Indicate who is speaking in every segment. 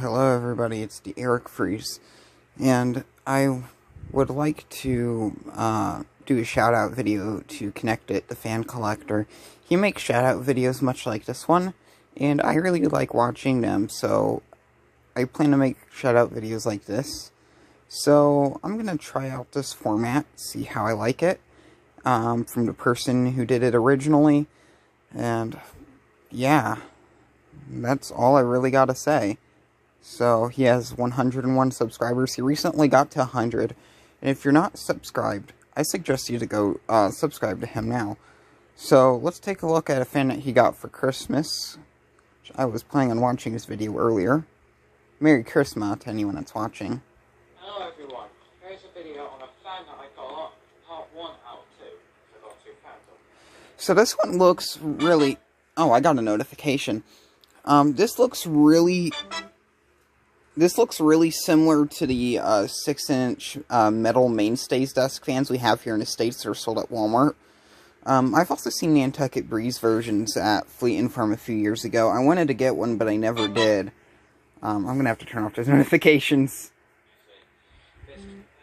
Speaker 1: Hello everybody, it's the Eric Freeze, and I would like to do a shout-out video to Connect It, the fan collector. He makes shout-out videos much like this one, and I really like watching them, so I plan to make shout-out videos like this. So I'm going to try out this format, see how I like it, from the person who did it originally, and yeah, that's all I really got to say. So, he has 101 subscribers. He recently got to 100. And if you're not subscribed, I suggest you to go subscribe to him now. So, let's take a look at a fan that he got for Christmas. Which I was planning on watching his video earlier. Merry Christmas to anyone that's watching.
Speaker 2: Hello everyone. Here's a video on a fan that I got, part 1 out of 2. I got 2 fans of.
Speaker 1: So, this one looks really... Oh, I got a notification. This looks really similar to the 6-inch metal mainstays desk fans we have here in the States that are sold at Walmart. I've also seen Nantucket Breeze versions at Fleet and Farm a few years ago. I wanted to get one, but I never did. I'm going to have to turn off those notifications.
Speaker 2: This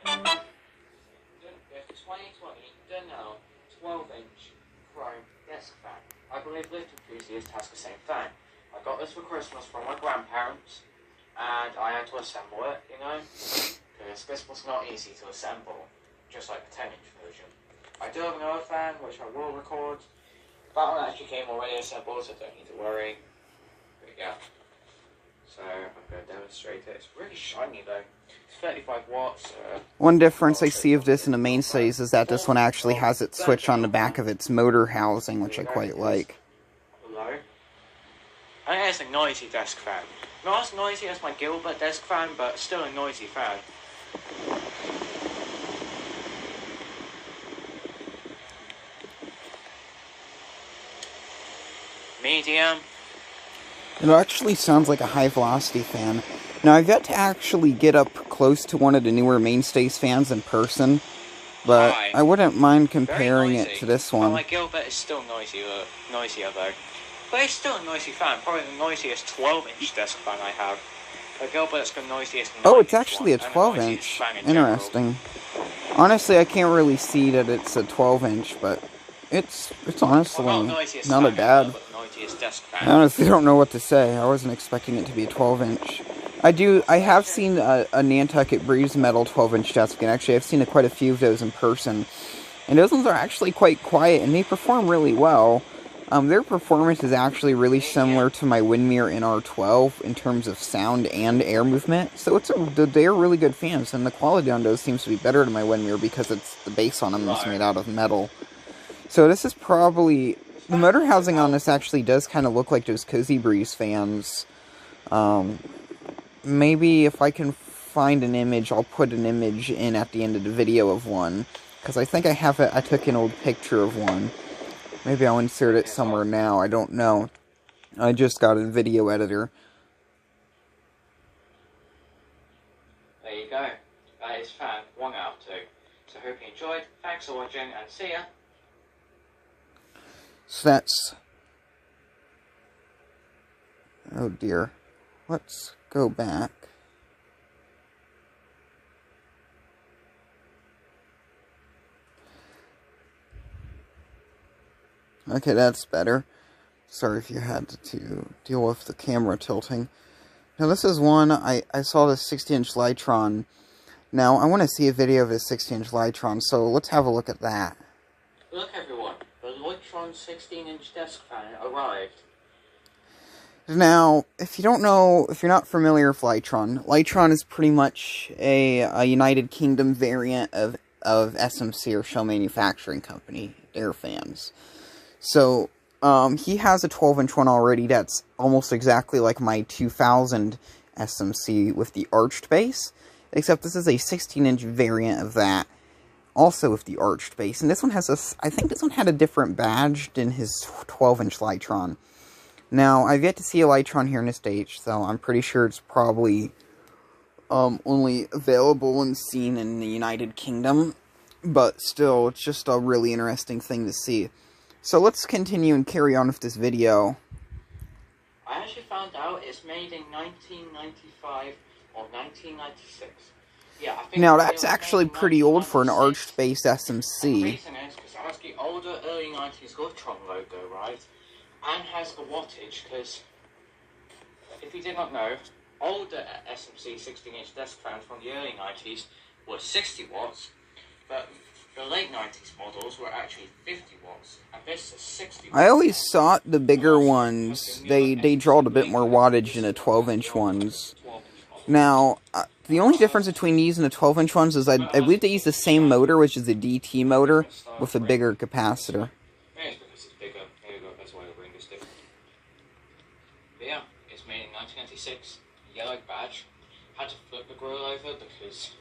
Speaker 2: 2020 Dunhill 12-inch chrome desk fan. I believe lift enthusiasts has the same fan. I got this for Christmas from my grandparents. And I had to assemble it, you know, because this was not easy to assemble, just like the 10-inch version. I do have another fan, which I will record. That one actually came already assembled, so don't need to worry. But yeah. So, I'm going to demonstrate it. It's really shiny though. It's 35 watts.
Speaker 1: One difference I see of this in the mainstays is that this one actually has its switch on the back of its motor housing, which I quite like.
Speaker 2: Hello. And it is a noisy desk fan. Not as noisy as my Gilbert desk fan, but still a noisy fan. Medium.
Speaker 1: It actually sounds like a high-velocity fan. Now, I've yet to actually get up close to one of the newer mainstays fans in person, but I wouldn't mind comparing it to this one.
Speaker 2: But my Gilbert is still noisier though. But it's still a noisy fan, probably the noisiest 12-inch desk fan I have. But Gilbert's the noisiest 9-inch.
Speaker 1: Oh, it's actually a 12-inch. Interesting. Honestly, I can't really see that it's a 12-inch, but it's honestly not a bad. I honestly don't know what to say. I wasn't expecting it to be a 12-inch. I have seen a Nantucket Breeze metal 12-inch desk fan. Actually, I've seen quite a few of those in person. And those ones are actually quite quiet, and they perform really well. Their performance is actually really similar to my Windmere NR12 in terms of sound and air movement. So they're really good fans, and the quality on those seems to be better than my Windmere because the base on them is made out of metal. So this is probably... The motor housing on this actually does kind of look like those Cozy Breeze fans. Maybe if I can find an image, I'll put an image in at the end of the video of one. Because I think I took an old picture of one. Maybe I'll insert it somewhere now, I don't know. I just got a video editor.
Speaker 2: There you go. That is fan 1 out of 2. So hope you enjoyed. Thanks for watching and see ya.
Speaker 1: So that's... Oh dear. Let's go back. Okay, that's better. Sorry if you had to deal with the camera tilting. Now, this is one, I saw this 60-inch Lytron. Now, I want to see a video of this 60-inch Lytron, so let's have a look at that.
Speaker 2: Look, everyone. The Lytron 16-inch desk fan arrived.
Speaker 1: Now, if you're not familiar with Lytron is pretty much a United Kingdom variant of SMC, or Shell Manufacturing Company, their fans. So, he has a 12-inch one already that's almost exactly like my 2000 SMC with the arched base, except this is a 16-inch variant of that, also with the arched base. And this one has I think this one had a different badge than his 12-inch Lytron. Now, I've yet to see a Lytron here in the States, so I'm pretty sure it's probably only available and seen in the United Kingdom. But still, it's just a really interesting thing to see. So let's continue and carry on with this video.
Speaker 2: I actually found out it's made in 1995 or 1996. Yeah, I think
Speaker 1: Now, that's actually pretty old for an arched base SMC.
Speaker 2: And the reason is because it has the older early 90s Lutron logo, right? And has the wattage, because if you did not know, older SMC 16-inch desk fans from the early 90s were 60 watts, but the late 90s models were actually 50 watts, and this is 60 watts.
Speaker 1: I always thought the bigger ones, they drawed a bit more wattage than the 12-inch ones. Now, the only difference between these and the 12-inch ones is I believe they use the same motor, which is the DT motor, with a bigger capacitor.
Speaker 2: But yeah, it's made in 1996, yellow badge. Had to flip the grill over because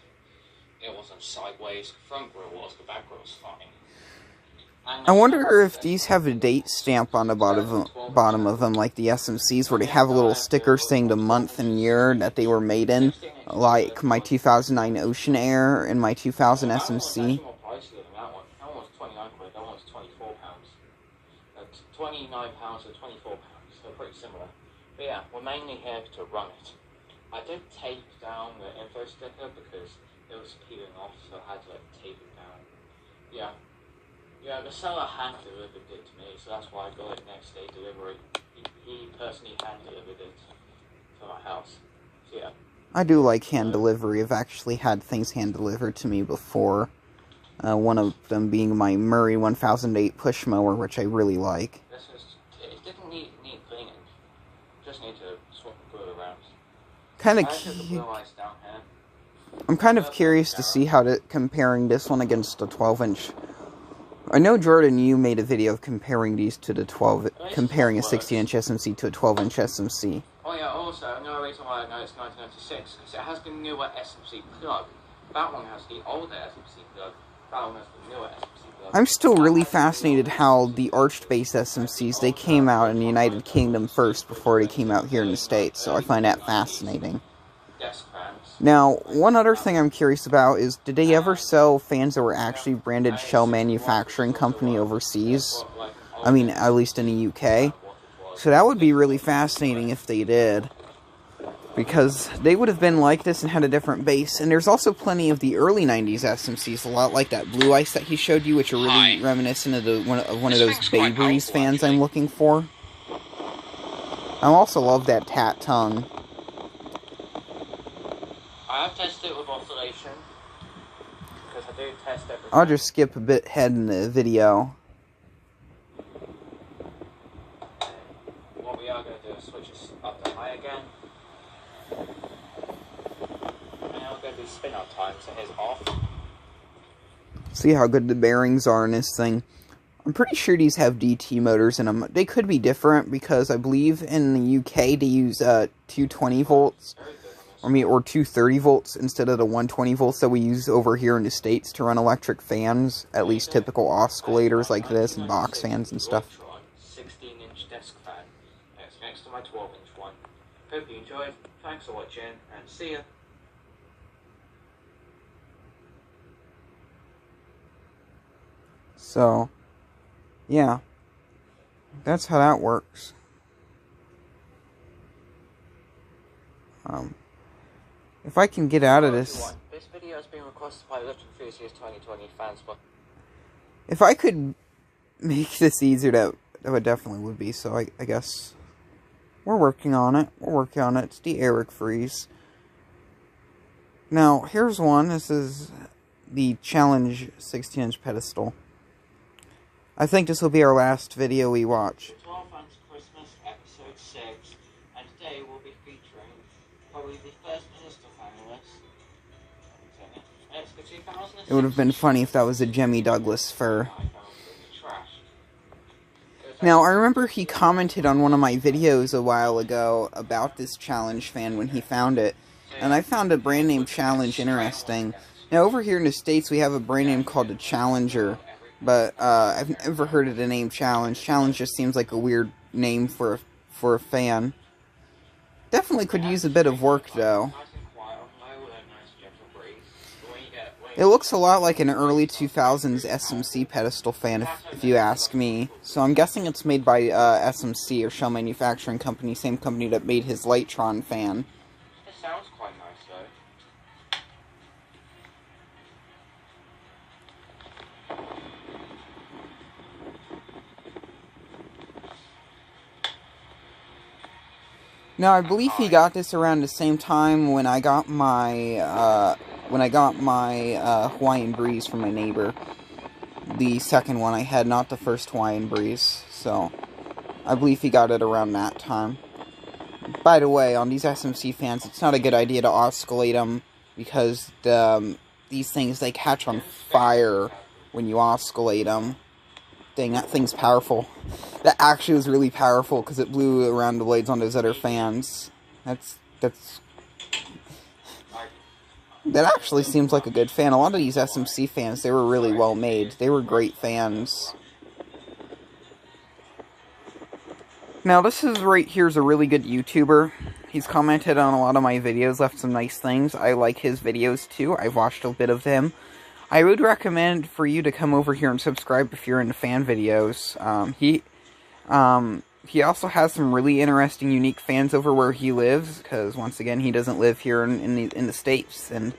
Speaker 2: it wasn't sideways. The front grill was, the back grill was fine.
Speaker 1: I wonder if these have a date stamp on the bottom of them, like the SMCs, where they have a little sticker saying the month and year that they were made in, like my 2009 Ocean Air and my 2000 SMC.
Speaker 2: That one was 29 quid, that one was 24 pounds. 29 pounds or 24 pounds, so pretty similar. But yeah, we're mainly here to run it. I did tape down the info sticker because it was peeling off, so I had to tape it down. Yeah, the seller hand delivered it to me, so that's why I got it next day delivery. He personally hand delivered it to my house. So yeah.
Speaker 1: I do like hand delivery. I've actually had things hand delivered to me before. One of them being my Murray 1008 push mower, which I really like.
Speaker 2: It didn't need cleaning. Just need to swap the glue around.
Speaker 1: I'm kind of curious to see how comparing this one against the 12-inch. I know, Jordan, you made a video of comparing these to the comparing a 16-inch SMC to a 12-inch SMC.
Speaker 2: Oh yeah, also, another reason why I know it's 1996, because it has the newer SMC plug. That one has the older SMC plug, that one has the newer SMC plug.
Speaker 1: I'm still really fascinated how the arched base SMCs, they came out in the United Kingdom first before they came out here in the States, so I find that fascinating. Now, one other thing I'm curious about is, did they ever sell fans that were actually branded Shell Manufacturing Company overseas? I mean, at least in the UK. So that would be really fascinating if they did. Because they would have been like this and had a different base. And there's also plenty of the early 90s SMCs, a lot like that Blue Ice that he showed you, which are really reminiscent of one of those Bay Breeze fans I'm looking for. I also love that Tat tongue.
Speaker 2: I have tested it with oscillation, because I do test everything.
Speaker 1: I'll just skip a bit ahead in the video.
Speaker 2: What we are going to do is switch this up to high again. And now we're going to do spin up time, so here's off.
Speaker 1: See how good the bearings are in this thing. I'm pretty sure these have DT motors in them. They could be different, because I believe in the UK they use 220 volts. Or 230 volts instead of the 120 volts that we use over here in the States to run electric fans. At least typical oscillators like this and box fans and stuff.
Speaker 2: 16-inch desk fan. It's next to my 12-inch one. Hope you enjoyed. Thanks for watching, and see ya.
Speaker 1: So, yeah. That's how that works. If I can get out of this...
Speaker 2: This video has been requested by Lift Enthusiast 2020 fans, but...
Speaker 1: If I could make this easier, that would definitely be, so I guess... We're working on it. It's the Eric Freeze. Now, here's one. This is the Challenge 16-inch pedestal. I think this will be our last video we watch.
Speaker 2: 12 Fans Christmas episode 6, and today we'll be featuring probably the first pedestal finalist.
Speaker 1: It would have been funny if that was a Jimmy Douglas fur. Now, I remember he commented on one of my videos a while ago about this Challenge fan when he found it, and I found a brand name Challenge interesting. Now, over here in the States, we have a brand name called the Challenger, but I've never heard of the name Challenge. Challenge just seems like a weird name for a fan. Definitely could use a bit of work, though. It looks a lot like an early 2000s SMC pedestal fan, if you ask me. So I'm guessing it's made by SMC, or Shell Manufacturing Company, same company that made his Lightron fan.
Speaker 2: It sounds quite nice,
Speaker 1: Now, I believe he got this around the same time when I got my, Hawaiian Breeze from my neighbor. The second one I had, not the first Hawaiian Breeze. So, I believe he got it around that time. By the way, on these SMC fans, it's not a good idea to oscillate them, because these things, they catch on fire when you oscillate them. Dang, that thing's powerful. That actually was really powerful, because it blew around the blades on those other fans. That actually seems like a good fan. A lot of these SMC fans, they were really well made. They were great fans. Now, this is right here is a really good YouTuber. He's commented on a lot of my videos, left some nice things. I like his videos too. I've watched a bit of them. I would recommend for you to come over here and subscribe if you're into fan videos. He also has some really interesting, unique fans over where he lives, because once again, he doesn't live here in the States, and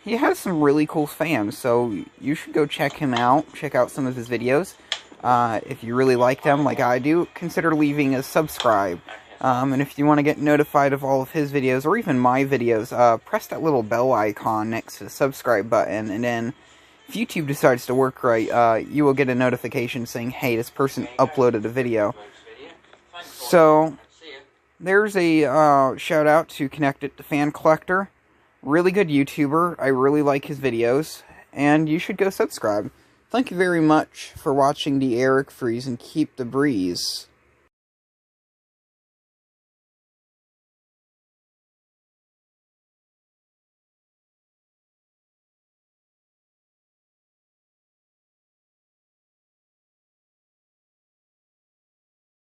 Speaker 1: he has some really cool fans. So you should go check him out. Check out some of his videos. If you really like them, like I do, consider leaving a subscribe. And if you want to get notified of all of his videos, or even my videos, press that little bell icon next to the subscribe button, and then if YouTube decides to work right, you will get a notification saying, hey, this person uploaded a video. So, there's a shout out to Connect It, the Fan Collector. Really good YouTuber. I really like his videos, and you should go subscribe. Thank you very much for watching the Eric Freeze, and keep the breeze.